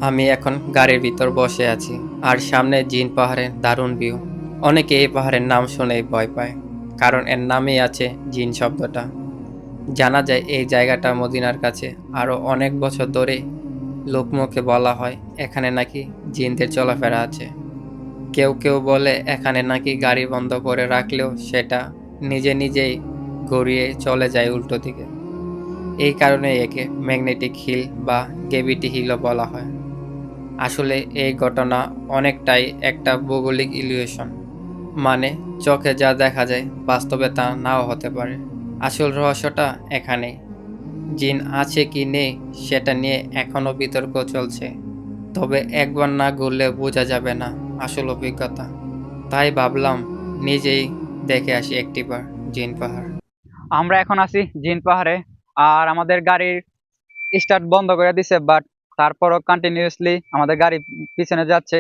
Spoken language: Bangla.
আমি এখন গাড়ির ভিতর বসে আছি আর সামনে জিন পাহাড়ের দারুণ ভিউ। অনেকে এই পাহাড়ের নাম শুনেই ভয় পায়, কারণ এর নামেই আছে জিন শব্দটা। জানা যায় এই জায়গাটা মদিনার কাছে। আরও অনেক বছর ধরে লোকমুখে বলা হয় এখানে নাকি জিনদের চলাফেরা আছে। কেউ কেউ বলে এখানে নাকি গাড়ি বন্ধ করে রাখলেও সেটা নিজে নিজেই গড়িয়ে চলে যায় উল্টো দিকে। এই কারণে একে ম্যাগনেটিক হিল বা গ্র্যাভিটি হিলও বলা হয়। আসলে এই ঘটনা অনেকটাই একটা ভৌগোলিক ইলিউশন, মানে চোখে যা দেখা যায় বাস্তবে তা নাও হতে পারে। আসল রহস্যটা এখানেই। জিন আছে কি নেই সেটা নিয়ে এখনো বিতর্ক চলছে, তবে একবার না ঘুরলে বোঝা যাবে না আসল অভিজ্ঞতা। তাই ভাবলাম নিজেই দেখে আসি একটিবার জিন পাহাড়। আমরা এখন আছি জিন পাহাড়ে। আর আমাদের গাড়ির স্টার্ট বন্ধ করে দিছে, বাট তারপরও কন্টিনিউয়াসলি আমাদের গাড়ি পিছনে যাচ্ছে।